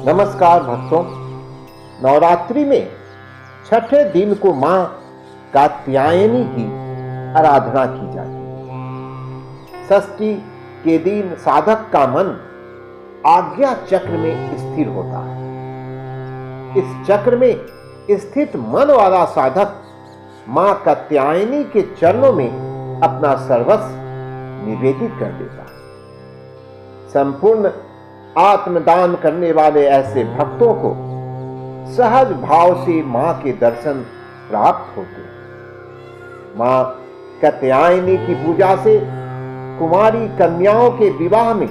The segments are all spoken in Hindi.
नमस्कार भक्तों। नवरात्रि में छठे दिन को मां कात्यायनी की आराधना की जाती है। षष्ठी के दिन साधक का मन आज्ञा चक्र में स्थिर होता है। इस चक्र में स्थित मन वाला साधक मां कात्यायनी के चरणों में अपना सर्वस्व निवेदित कर देता है। संपूर्ण आत्मदान करने वाले ऐसे भक्तों को सहज भाव से मां के दर्शन प्राप्त होते हैं। मां कात्यायनी की पूजा से कुमारी कन्याओं के विवाह में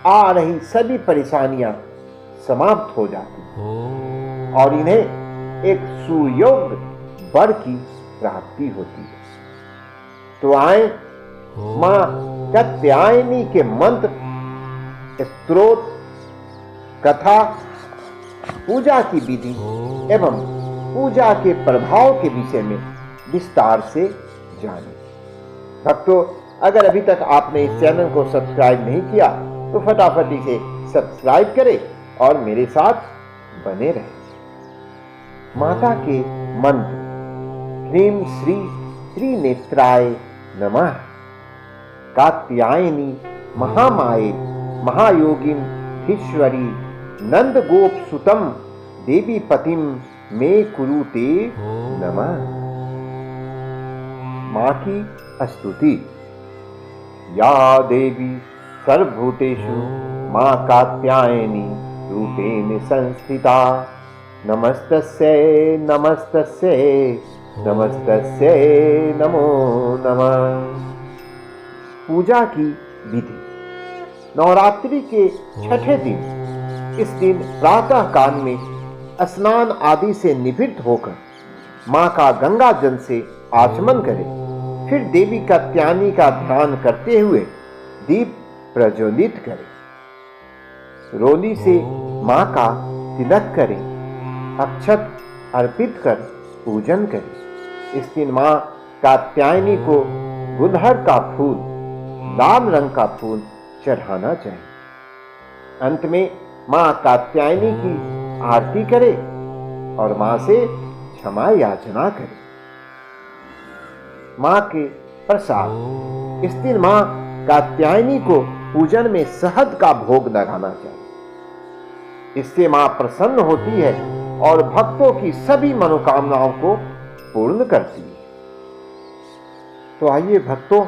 आ रही सभी परेशानियां समाप्त हो जाती हैं और इन्हें एक सुयोग्य वर की प्राप्ति होती है। तो आए मां कात्यायनी के मंत्र, स्तोत्र, कथा, पूजा की विधि एवं पूजा के प्रभाव के विषय में विस्तार से जानें। भक्तों, अगर अभी तक आपने इस चैनल को सब्सक्राइब नहीं किया तो फटाफट इसे सब्सक्राइब करें और मेरे साथ बने रहें। माता के मंत्र। ह्रीं श्री त्रिनेत्राय नमः। कात्यायनी महामाये महायोगिन ईश्वरी नंद गोप सुतम देवी पतिम मे कुरुते नमः। मां की स्तुति। या देवी सर्वभूतेषु मां कात्यायनी रूपेण संस्थिता। नमस्तस्यै नमस्तस्यै नमस्तस्यै नमो नमः। पूजा की विधि। नवरात्रि के छठे दिन इस दिन प्रातः काल में स्नान आदि से निवृत्त होकर मां का गंगा जल से आचमन करें। फिर देवी कात्यायनी का ध्यान करते हुए दीप प्रज्वलित करें। रोली से मां का तिलक करें। अक्षत अर्पित कर पूजन करें। इस दिन मां कात्यायनी को गुलहर का फूल, लाल रंग का फूल चढ़ाना चाहिए। अंत में मां कात्यायनी की आरती करें और मां से क्षमा याचना करें। मां के प्रसाद। इस दिन मां कात्यायनी को पूजन में शहद का भोग लगाना चाहिए। इससे मां प्रसन्न होती है और भक्तों की सभी मनोकामनाओं को पूर्ण करती है। तो आइए भक्तों,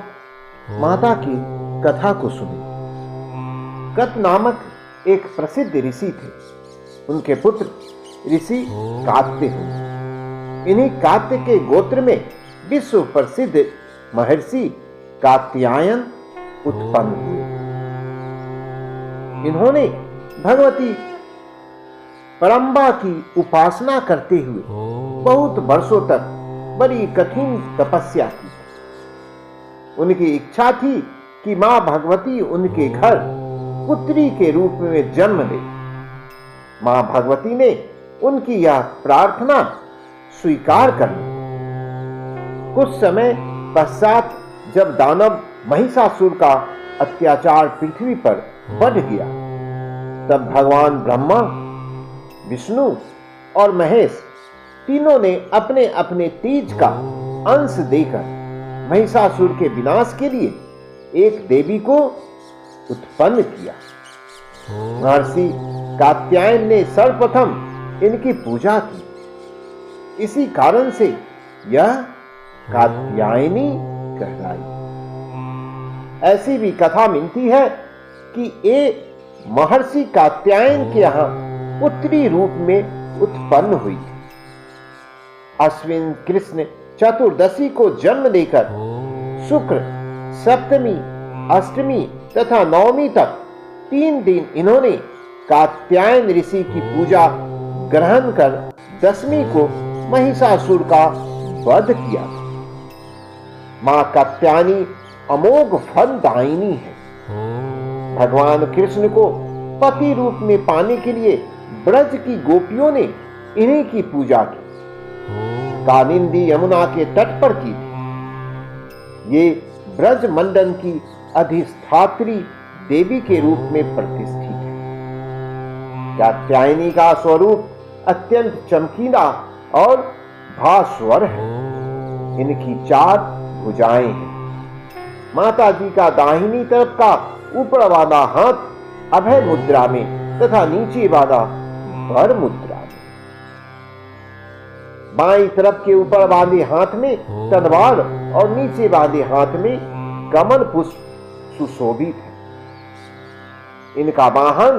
माता की कथा को सुनिए। कत नामक एक प्रसिद्ध ऋषि थे। उनके पुत्र ऋषि कात्य हुए। इन्हीं कात्य के गोत्र में विश्व प्रसिद्ध महर्षि कात्यायन उत्पन्न हुए। इन्होंने भगवती परम्बा की उपासना करते हुए बहुत वर्षों तक बड़ी कठिन तपस्या की। उनकी इच्छा थी कि मां भगवती उनके घर पुत्री के रूप में जन्म ले। मां भगवती ने उनकी यह प्रार्थना स्वीकार कर ली। कुछ समय पश्चात जब दानव महिषासुर का अत्याचार पृथ्वी पर बढ़ गया, तब भगवान ब्रह्मा, विष्णु और महेश तीनों ने अपने अपने तेज का अंश देकर महिषासुर के विनाश के लिए एक देवी को उत्पन्न किया। महर्षि कात्यायन ने सर्वप्रथम इनकी पूजा की। इसी कारण से यह कात्यायनी कहलाई। ऐसी भी कथा मिलती है कि ये महर्षि कात्यायन के यहां पुत्री रूप में उत्पन्न हुई थी। अश्विन कृष्ण चतुर्दशी को जन्म लेकर शुक्र, सप्तमी, अष्टमी तथा नवमी तक 3 दिन इन्होंने कात्यायन ऋषि की पूजा ग्रहण कर दशमी को महिषासुर का वध किया। मां कात्यायनी अमोघ फलदायिनी है। भगवान कृष्ण को पति रूप में पाने के लिए ब्रज की गोपियों ने इन्हीं की पूजा की। कालिंदी यमुना के तट पर की थी। ये ब्रज मंडन की अधिष्ठात्री देवी के रूप में प्रतिष्ठित है। कात्यायनी का स्वरूप अत्यंत चमकीला और भास्वर है। इनकी 4 भुजाएं हैं। माता जी का दाहिनी तरफ का ऊपर वाला हाथ अभय मुद्रा में तथा नीचे वाला वर मुद्रा में। बाईं तरफ के ऊपर वाले हाथ में तलवार और नीचे वाले हाथ में कमल पुष्प सुशोभित है। इनका वाहन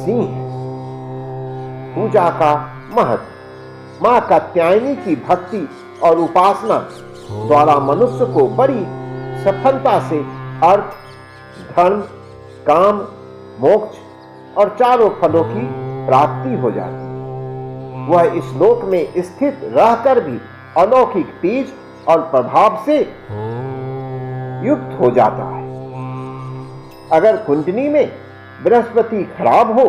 सिंह है। पूजा का महत्व। मां कात्यायनी की भक्ति और उपासना द्वारा मनुष्य को बड़ी सफलता से अर्थ, धर्म, काम, मोक्ष और चारों फलों की प्राप्ति हो जाती है। वह इस लोक में स्थित रहकर भी अलौकिक तेज और प्रभाव से युक्त हो जाता है। अगर कुंडली में बृहस्पति खराब हो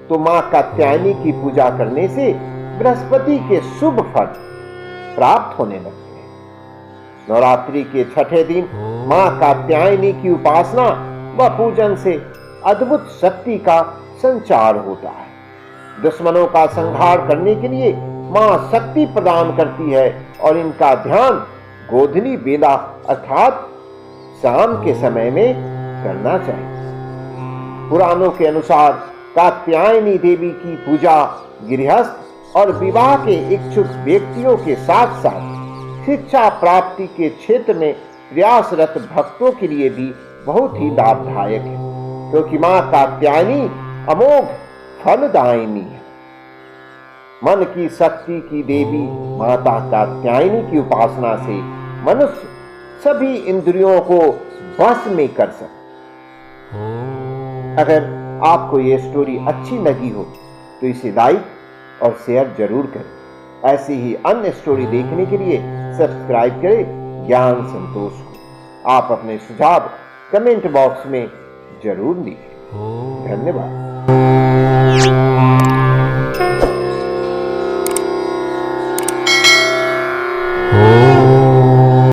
तो मां कात्यायनी की पूजा करने से बृहस्पति के शुभ फल प्राप्त होने लगते हैं। नवरात्रि के छठे दिन मां कात्यायनी की उपासना व पूजन से अद्भुत शक्ति का संचार होता है। दुश्मनों का संहार करने के लिए मां शक्ति प्रदान करती है और इनका ध्यान गोधनी बेला अर्थात शाम के समय में करना चाहिए। पुराणों के अनुसार कात्यायनी देवी की पूजा गृहस्थ और विवाह के इच्छुक व्यक्तियों के साथ साथ शिक्षा प्राप्ति के क्षेत्र में प्रयासरत भक्तों के लिए भी बहुत ही लाभदायक है, क्योंकि मां कात्यायनी अमोघ फलदायिनी है। मन की शक्ति की देवी माता कात्यायनी की उपासना से मनुष्य सभी इंद्रियों को वश में कर सकता। अगर आपको ये स्टोरी अच्छी लगी हो तो इसे लाइक और शेयर जरूर करें। ऐसी ही अन्य स्टोरी देखने के लिए सब्सक्राइब करें ज्ञान संतोष को। आप अपने सुझाव कमेंट बॉक्स में जरूर लिखें। धन्यवाद।